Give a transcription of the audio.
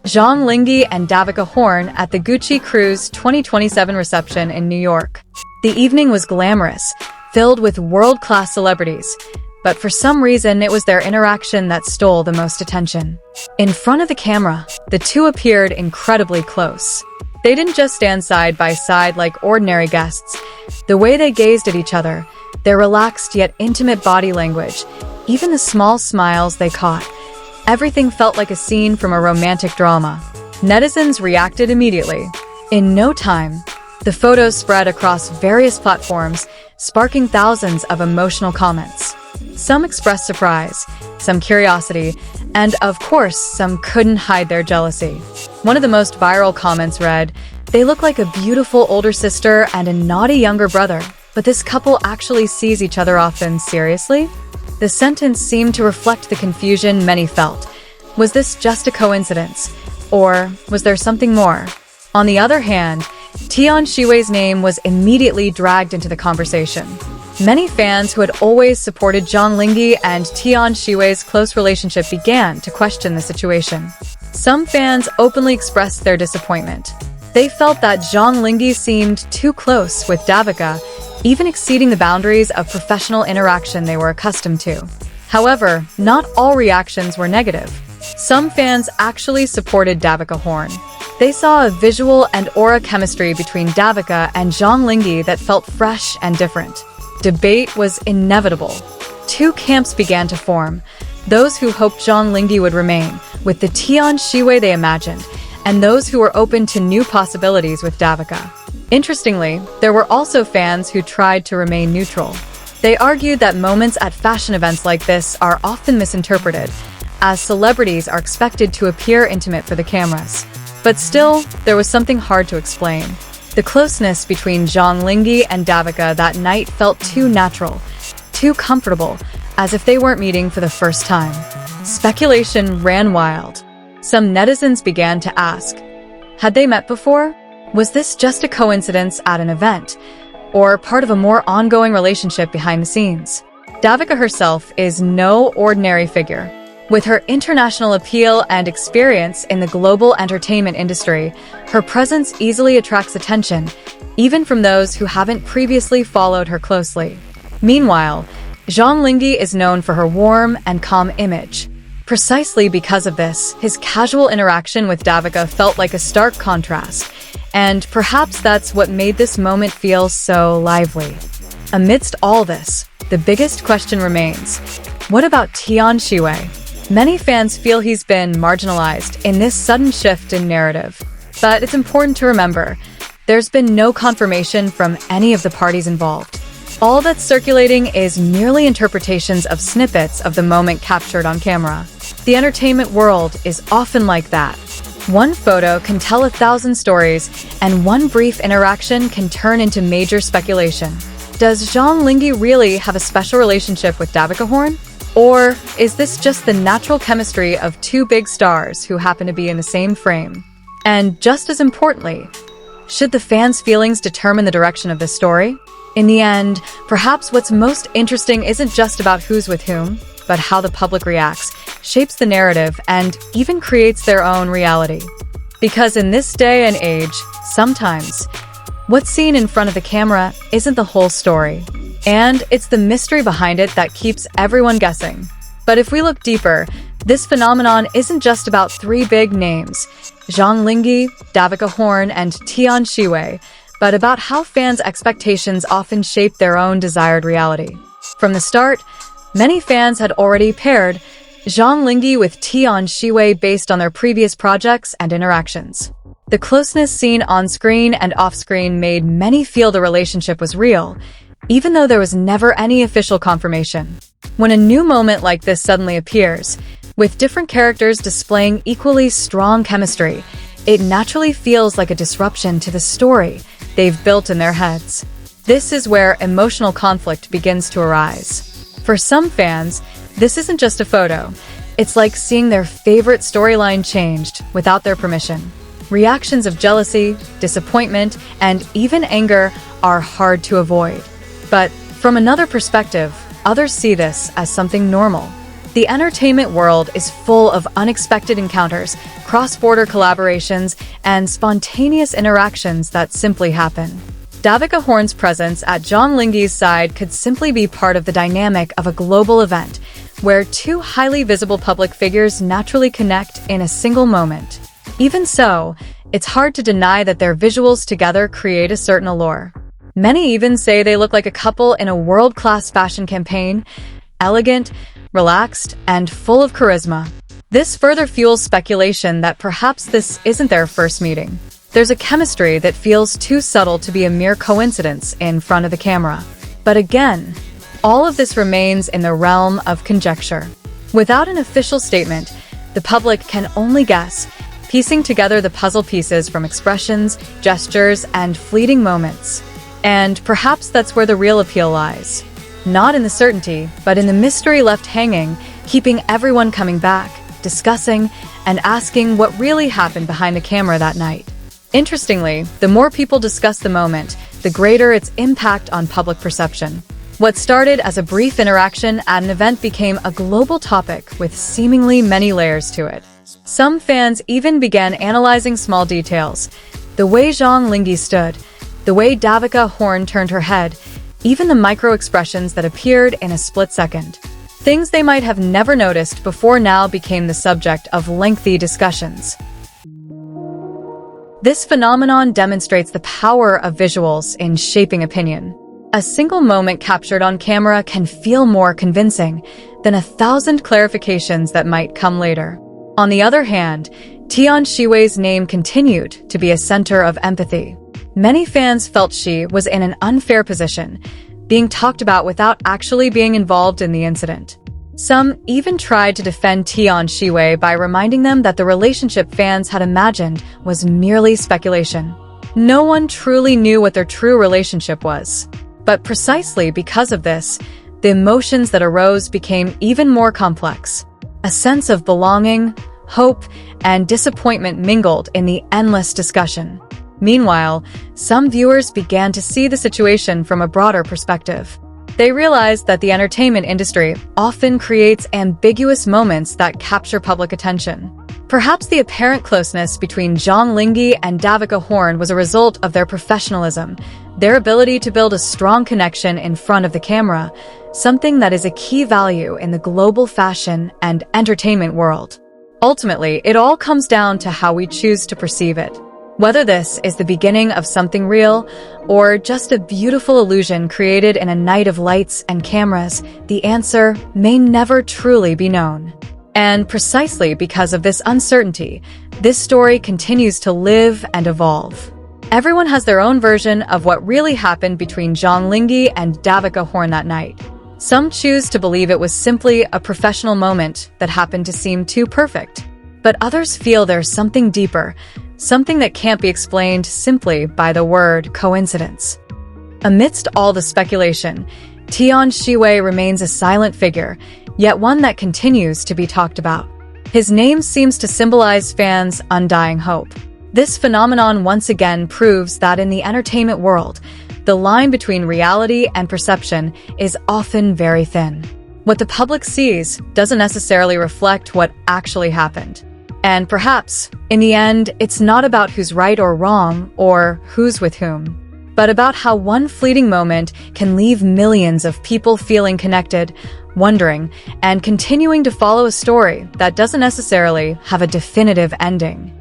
Zhang Linghe and Davika Hoorne at the Gucci Cruise 2027 reception in New York. The evening was glamorous, filled with world-class celebrities, but for some reason it was their interaction that stole the most attention. In front of the camera, the two appeared incredibly close. They didn't just stand side by side like ordinary guests. The way they gazed at each other, their relaxed yet intimate body language, even the small smiles they caught, everything felt like a scene from a romantic drama. Netizens reacted immediately. In no time, the photos spread across various platforms, sparking thousands of emotional comments. Some expressed surprise, some curiosity, and of course, some couldn't hide their jealousy. One of the most viral comments read, "They look like a beautiful older sister and a naughty younger brother, but this couple actually sees each other often. Seriously?" The sentence seemed to reflect the confusion many felt. Was this just a coincidence? Or was there something more? On the other hand, Tion Shiwi's name was immediately dragged into the conversation. Many fans who had always supported Zhang Linghe and Tion Shiwi's close relationship began to question the situation. Some fans openly expressed their disappointment. They felt that Zhang Linghe seemed too close with Davika, even exceeding the boundaries of professional interaction they were accustomed to. However, not all reactions were negative. Some fans actually supported Davika Hoorne. They saw a visual and aura chemistry between Davika and Zhang Linghe that felt fresh and different. Debate was inevitable. Two camps began to form: those who hoped Zhang Linghe would remain, with the Tion Shiwi they imagined, and those who were open to new possibilities with Davika. Interestingly, there were also fans who tried to remain neutral. They argued that moments at fashion events like this are often misinterpreted, as celebrities are expected to appear intimate for the cameras. But still, there was something hard to explain. The closeness between Zhang Linghe and Davika that night felt too natural, too comfortable, as if they weren't meeting for the first time. Speculation ran wild. Some netizens began to ask, had they met before? Was this just a coincidence at an event, or part of a more ongoing relationship behind the scenes? Davika herself is no ordinary figure. With her international appeal and experience in the global entertainment industry, her presence easily attracts attention, even from those who haven't previously followed her closely. Meanwhile, Zhang Linghe is known for her warm and calm image. Precisely because of this, his casual interaction with Davika felt like a stark contrast, and perhaps that's what made this moment feel so lively. Amidst all this, the biggest question remains: what about Tion Shiwi? Many fans feel he's been marginalized in this sudden shift in narrative. But it's important to remember, there's been no confirmation from any of the parties involved. All that's circulating is merely interpretations of snippets of the moment captured on camera. The entertainment world is often like that. One photo can tell 1,000 stories, and one brief interaction can turn into major speculation. Does Zhang Linghe really have a special relationship with Davika Hoorne? Or is this just the natural chemistry of two big stars who happen to be in the same frame? And just as importantly, should the fans' feelings determine the direction of this story? In the end, perhaps what's most interesting isn't just about who's with whom, but how the public reacts, shapes the narrative, and even creates their own reality. Because in this day and age, sometimes, what's seen in front of the camera isn't the whole story. And it's the mystery behind it that keeps everyone guessing. But if we look deeper, this phenomenon isn't just about three big names, Zhang Linghe, Davika Hoorne, and Tion Shiwi, but about how fans' expectations often shape their own desired reality. From the start, many fans had already paired Zhang Linghe with Tion Shiwi based on their previous projects and interactions. The closeness seen on screen and off-screen made many feel the relationship was real, even though there was never any official confirmation. When a new moment like this suddenly appears, with different characters displaying equally strong chemistry, it naturally feels like a disruption to the story they've built in their heads. This is where emotional conflict begins to arise. For some fans, this isn't just a photo. It's like seeing their favorite storyline changed without their permission. Reactions of jealousy, disappointment, and even anger are hard to avoid. But from another perspective, others see this as something normal. The entertainment world is full of unexpected encounters, cross-border collaborations, and spontaneous interactions that simply happen. Davika Hoorne's presence at Zhang Linghe's side could simply be part of the dynamic of a global event, where two highly visible public figures naturally connect in a single moment. Even so, it's hard to deny that their visuals together create a certain allure. Many even say they look like a couple in a world-class fashion campaign, elegant, relaxed, and full of charisma. This further fuels speculation that perhaps this isn't their first meeting. There's a chemistry that feels too subtle to be a mere coincidence in front of the camera. But again, all of this remains in the realm of conjecture. Without an official statement, the public can only guess, piecing together the puzzle pieces from expressions, gestures, and fleeting moments. And perhaps that's where the real appeal lies. Not in the certainty, but in the mystery left hanging, keeping everyone coming back, discussing, and asking what really happened behind the camera that night. Interestingly, the more people discuss the moment, the greater its impact on public perception. What started as a brief interaction at an event became a global topic with seemingly many layers to it. Some fans even began analyzing small details. The way Zhang Linghe stood, the way Davika Hoorne turned her head, even the micro-expressions that appeared in a split second. Things they might have never noticed before now became the subject of lengthy discussions. This phenomenon demonstrates the power of visuals in shaping opinion. A single moment captured on camera can feel more convincing than 1,000 clarifications that might come later. On the other hand, Tion Shiwi's name continued to be a center of empathy. Many fans felt she was in an unfair position, being talked about without actually being involved in the incident. Some even tried to defend Tion Shiwei by reminding them that the relationship fans had imagined was merely speculation. No one truly knew what their true relationship was. But precisely because of this, the emotions that arose became even more complex. A sense of belonging, hope, and disappointment mingled in the endless discussion. Meanwhile, some viewers began to see the situation from a broader perspective. They realized that the entertainment industry often creates ambiguous moments that capture public attention. Perhaps the apparent closeness between Zhang Linghe and Davika Hoorne was a result of their professionalism, their ability to build a strong connection in front of the camera, something that is a key value in the global fashion and entertainment world. Ultimately, it all comes down to how we choose to perceive it. Whether this is the beginning of something real, or just a beautiful illusion created in a night of lights and cameras, the answer may never truly be known. And precisely because of this uncertainty, this story continues to live and evolve. Everyone has their own version of what really happened between Zhang Linghe and Davika Hoorne that night. Some choose to believe it was simply a professional moment that happened to seem too perfect. But others feel there's something deeper, something that can't be explained simply by the word coincidence. Amidst all the speculation, Tion Shiwei remains a silent figure, yet one that continues to be talked about. His name seems to symbolize fans' undying hope. This phenomenon once again proves that in the entertainment world, the line between reality and perception is often very thin. What the public sees doesn't necessarily reflect what actually happened. And perhaps, in the end, it's not about who's right or wrong or who's with whom, but about how one fleeting moment can leave millions of people feeling connected, wondering, and continuing to follow a story that doesn't necessarily have a definitive ending.